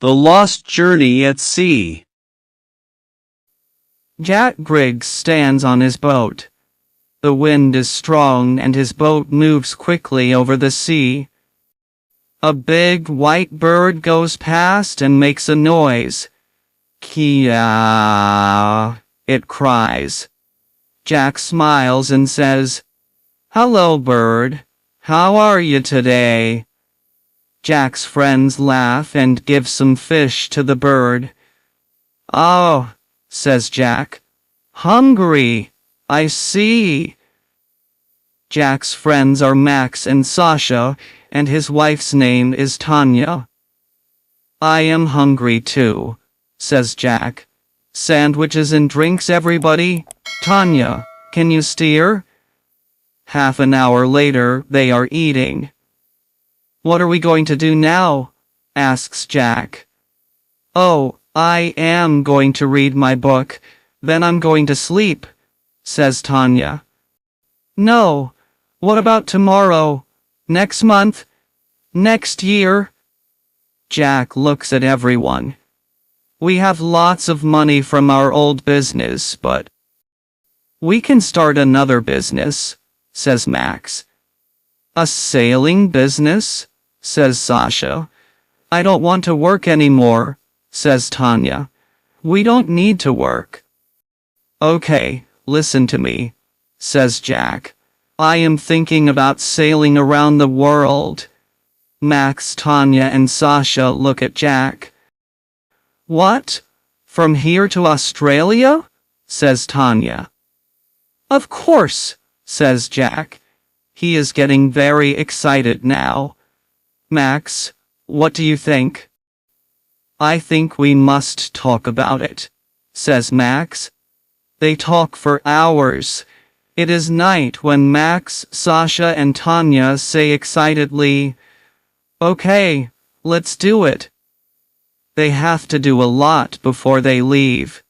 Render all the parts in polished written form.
The Lost Journey at Sea. Jack Griggs stands on his boat. The wind is strong and his boat moves quickly over the sea. A big white bird goes past and makes a noise. Kia, it cries. Jack smiles and says, "Hello, bird. How are you today?" Jack's friends laugh and give some fish to the bird. "Oh," says Jack. "Hungry, I see." Jack's friends are Max and Sasha, and his wife's name is Tanya. "I am hungry too," says Jack. "Sandwiches and drinks, everybody? Tanya, can you steer?" Half an hour later, they are eating. "What are we going to do now?" asks Jack. "Oh, I am going to read my book, then I'm going to sleep," says Tanya. "No, what about tomorrow? Next month? Next year?" Jack looks at everyone. "We have lots of money from our old business, but we can start another business," says Max. "A sailing business?" says Sasha. "I don't want to work anymore," says Tanya. "We don't need to work." "Okay, listen to me," says Jack. "I am thinking about sailing around the world." Max, Tanya, and Sasha look at Jack. "What? From here to Australia?" says Tanya. "Of course," says Jack. He is getting very excited now. "Max, what do you think?" "I think we must talk about it," says Max. They talk for hours. It is night when Max, Sasha, and Tanya say excitedly, "Okay, let's do it." They have to do a lot before they leave.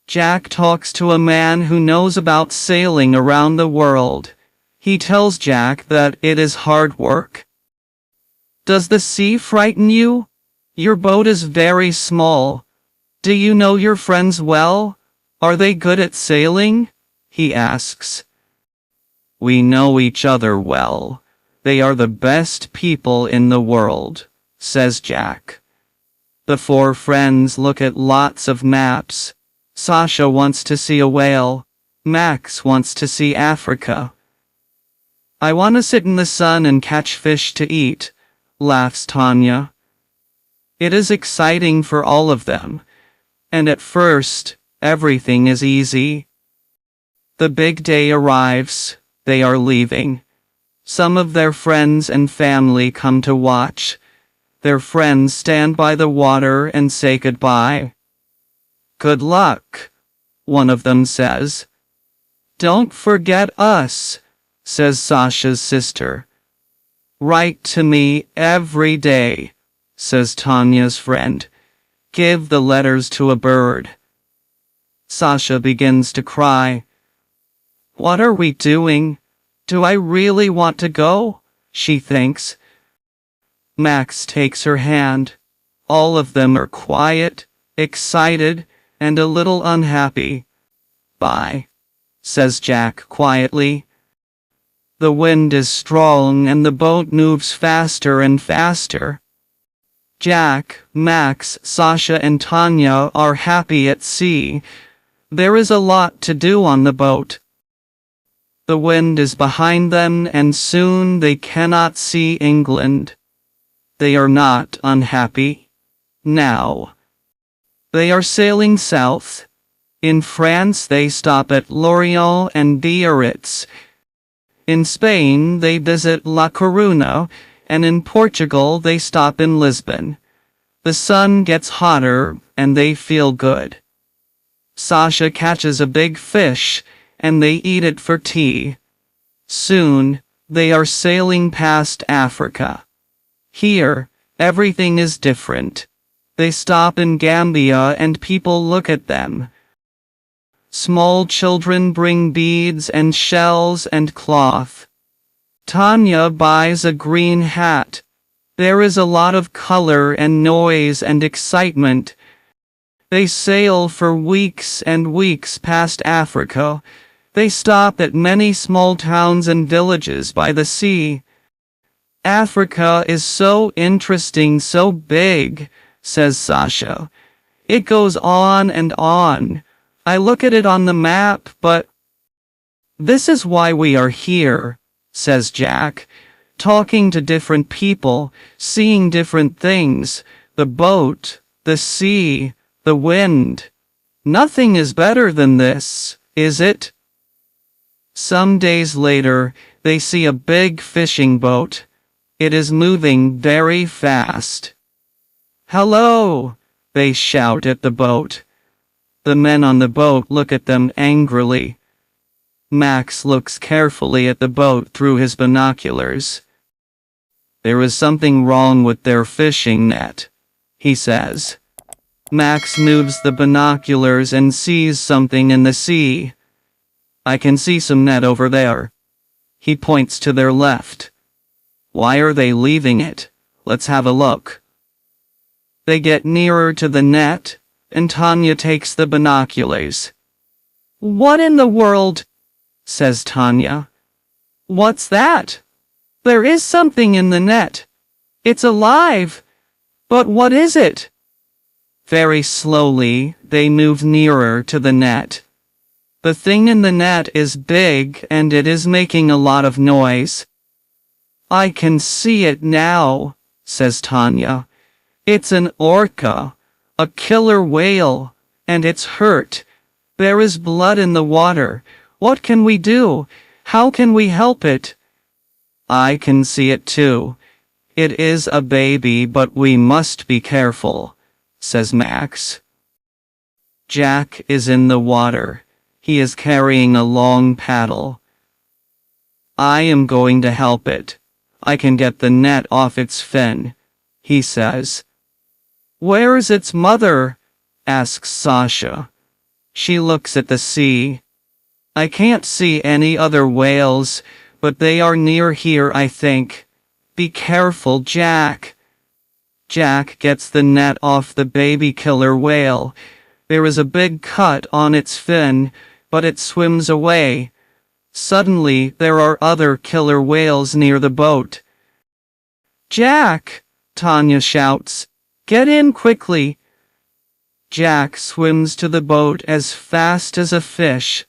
Jack talks to a man who knows about sailing around the world. He tells Jack that it is hard work. "Does the sea frighten you? Your boat is very small. Do you know your friends well? Are they good at sailing?" he asks. "We know each other well. They are the best people in the world," says Jack. The four friends look at lots of maps. Sasha wants to see a whale. Max wants to see Africa. "I want to sit in the sun and catch fish to eat," laughs Tanya. It is exciting for all of them. And at first, everything is easy. The big day arrives. They are leaving. Some of their friends and family come to watch. Their friends stand by the water and say goodbye. "Good luck," one of them says. "Don't forget us," says Sasha's sister. "Write to me every day," says Tanya's friend. "Give the letters to a bird." Sasha begins to cry. "What are we doing? Do I really want to go?" she thinks. Max takes her hand. All of them are quiet, excited, and a little unhappy. "Bye," says Jack quietly. The wind is strong and the boat moves faster and faster. Jack, Max, Sasha, and Tanya are happy at sea. There is a lot to do on the boat. The wind is behind them and soon they cannot see England. They are not unhappy. Now, they are sailing south. In France they stop at Lorient and Biarritz. In Spain they visit La Coruña, and in Portugal they stop in Lisbon. The sun gets hotter and they feel good. Sasha catches a big fish and they eat it for tea. Soon, they are sailing past Africa. Here, everything is different. They stop in Gambia and people look at them. Small children bring beads and shells and cloth. Tanya buys a green hat. There is a lot of color and noise and excitement. They sail for weeks and weeks past Africa. They stop at many small towns and villages by the sea. Africa is so interesting, so big, says Sasha. It goes on and on. I look at it on the map, but this is why we are here, says Jack. Talking to different people, seeing different things, the boat, the sea, the wind. Nothing is better than this, is it? Some days later, they see a big fishing boat. It is moving very fast. Hello, they shout at the boat. The men on the boat look at them angrily. Max looks carefully at the boat through his binoculars. There is something wrong with their fishing net, he says. Max moves the binoculars and sees something in the sea. I can see some net over there. He points to their left. Why are they leaving it? Let's have a look. They get nearer to the net, and Tanya takes the binoculars. What in the world? Says Tanya. What's that? There is something in the net. It's alive. But what is it? Very slowly, they move nearer to the net. The thing in the net is big and it is making a lot of noise. I can see it now, says Tanya. It's an orca, a killer whale, and it's hurt. There is blood in the water. What can we do? How can we help it? I can see it too. It is a baby, but we must be careful, says Max. Jack is in the water. He is carrying a long paddle. I am going to help it. I can get the net off its fin, he says. Where's its mother? Asks Sasha. She looks at the sea. I can't see any other whales, but they are near here, I think. Be careful, Jack. Jack gets the net off the baby killer whale. There is a big cut on its fin, but it swims away. Suddenly, there are other killer whales near the boat. Jack! Tanya shouts. Get in quickly! Jack swims to the boat as fast as a fish.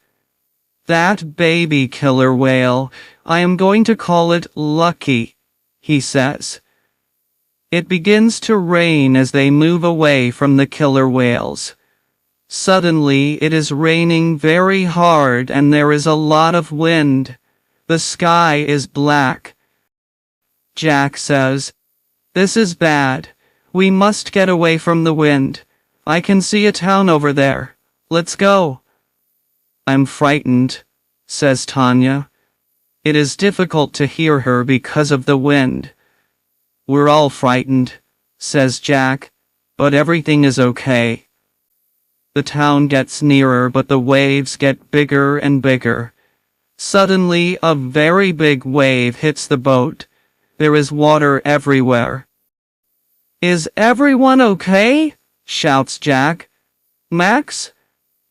That baby killer whale, I am going to call it Lucky, he says. It begins to rain as they move away from the killer whales. Suddenly it is raining very hard and there is a lot of wind. The sky is black. Jack says, This is bad. We must get away from the wind. I can see a town over there. Let's go. I'm frightened, says Tanya. It is difficult to hear her because of the wind. We're all frightened, says Jack, but everything is okay. The town gets nearer, but the waves get bigger and bigger. Suddenly, a very big wave hits the boat. There is water everywhere. Is everyone okay? Shouts Jack. Max?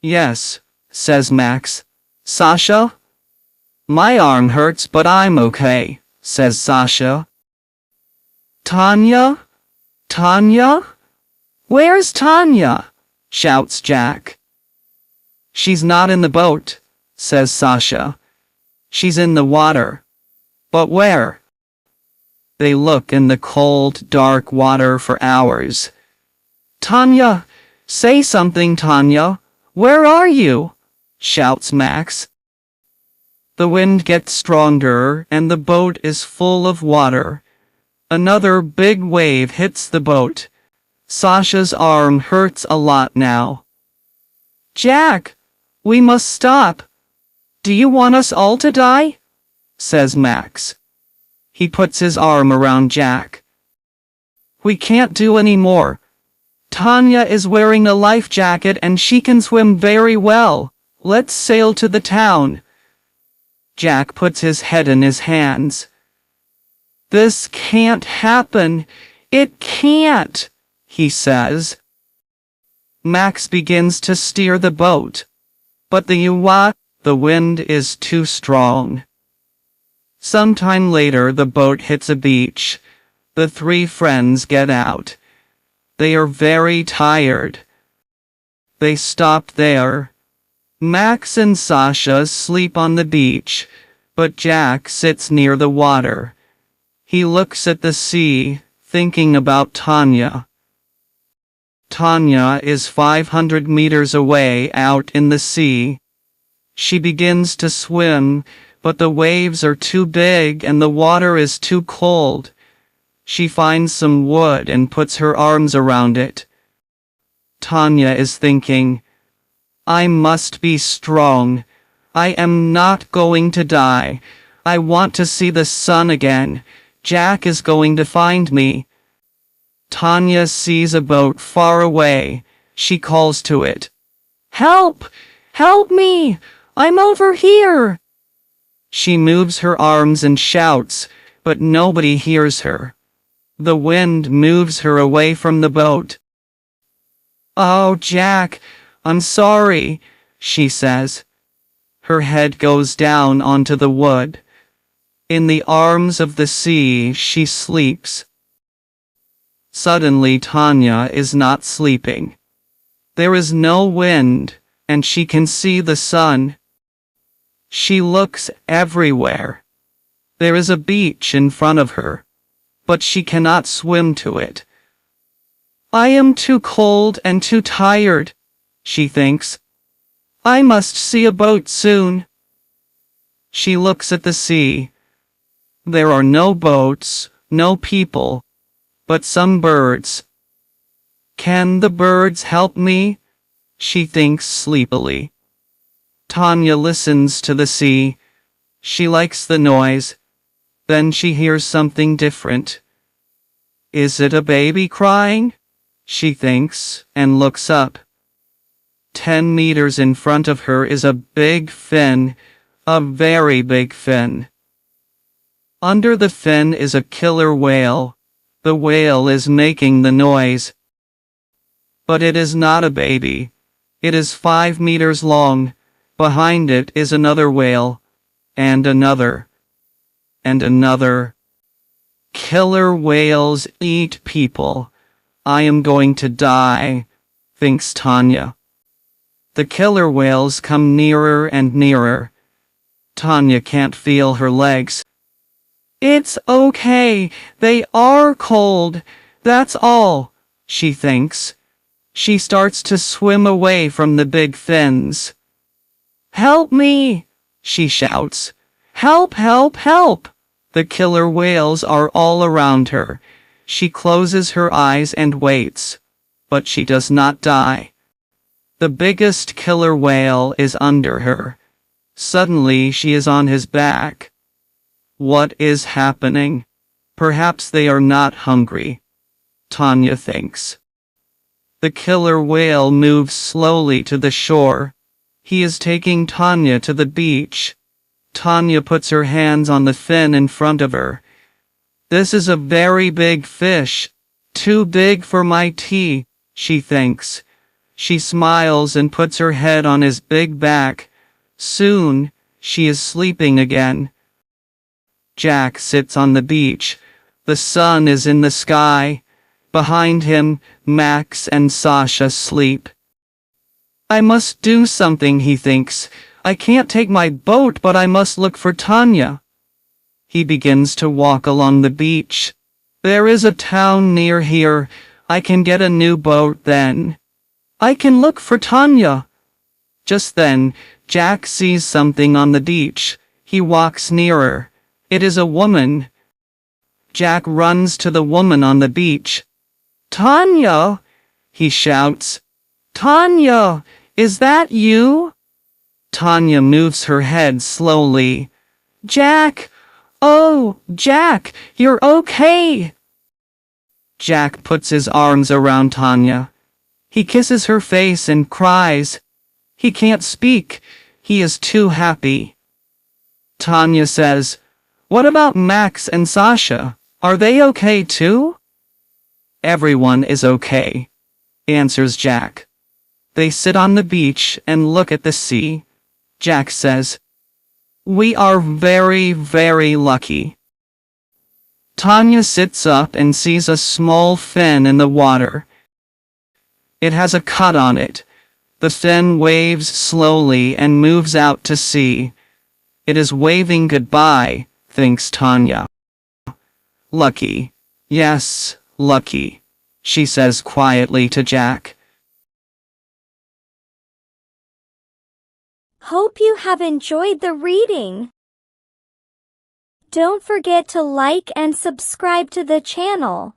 Yes, says Max. Sasha? My arm hurts, but I'm okay, says Sasha. Tanya? Tanya? Where's Tanya? Shouts Jack. She's not in the boat, says Sasha. She's in the water. But where? They look in the cold, dark water for hours. Tanya! Say something, Tanya! Where are you? Shouts Max. The wind gets stronger and the boat is full of water. Another big wave hits the boat. Sasha's arm hurts a lot now. Jack! We must stop. Do you want us all to die? Says Max. He puts his arm around Jack. We can't do any more. Tanya is wearing a life jacket and she can swim very well. Let's sail to the town. Jack puts his head in his hands. This can't happen. It can't, he says. Max begins to steer the boat. But the wind is too strong. Sometime later, the boat hits a beach. The three friends get out. They are very tired. They stop there. Max and Sasha sleep on the beach, but Jack sits near the water. He looks at the sea, thinking about Tanya. Tanya is 500 meters away out in the sea. She begins to swim, but the waves are too big and the water is too cold. She finds some wood and puts her arms around it. Tanya is thinking, I must be strong. I am not going to die. I want to see the sun again. Jack is going to find me. Tanya sees a boat far away. She calls to it. Help! Help me! I'm over here! She moves her arms and shouts, but nobody hears her. The wind moves her away from the boat. Oh, Jack, I'm sorry, she says. Her head goes down onto the wood. In the arms of the sea, she sleeps. Suddenly, Tanya is not sleeping. There is no wind, and she can see the sun. She looks everywhere. There is a beach in front of her, but she cannot swim to it. I am too cold and too tired, she thinks. I must see a boat soon. She looks at the sea. There are no boats, no people, but some birds. Can the birds help me? She thinks sleepily. Tanya listens to the sea. She likes the noise. Then she hears something different. Is it a baby crying? She thinks, and looks up. 10 meters in front of her is a big fin, a very big fin. Under the fin is a killer whale. The whale is making the noise. But it is not a baby. It is 5 meters long. Behind it is another whale, and another, and another. Killer whales eat people. I am going to die, thinks Tanya. The killer whales come nearer and nearer. Tanya can't feel her legs. It's okay, they are cold, that's all, she thinks. She starts to swim away from the big fins. Help me, she shouts. Help, help, help! The killer whales are all around her. She closes her eyes and waits, but she does not die. The biggest killer whale is under her. Suddenly she is on his back. What is happening? Perhaps they are not hungry, Tanya thinks. The killer whale moves slowly to the shore. He is taking Tanya to the beach. Tanya puts her hands on the fin in front of her. This is a very big fish. Too big for my tea, she thinks. She smiles and puts her head on his big back. Soon, she is sleeping again. Jack sits on the beach. The sun is in the sky. Behind him, Max and Sasha sleep. I must do something, he thinks. I can't take my boat, but I must look for Tanya. He begins to walk along the beach. There is a town near here. I can get a new boat then. I can look for Tanya. Just then, Jack sees something on the beach. He walks nearer. It is a woman. Jack runs to the woman on the beach. Tanya, he shouts. Tanya, is that you? Tanya moves her head slowly. Jack! Oh, Jack, you're okay! Jack puts his arms around Tanya. He kisses her face and cries. He can't speak. He is too happy. Tanya says, What about Max and Sasha? Are they okay too? Everyone is okay, answers Jack. They sit on the beach and look at the sea. Jack says, "We are very, very lucky." Tanya sits up and sees a small fin in the water. It has a cut on it. The fin waves slowly and moves out to sea. It is waving goodbye, thinks Tanya. Lucky. Yes, lucky, she says quietly to Jack. Hope you have enjoyed the reading. Don't forget to like and subscribe to the channel.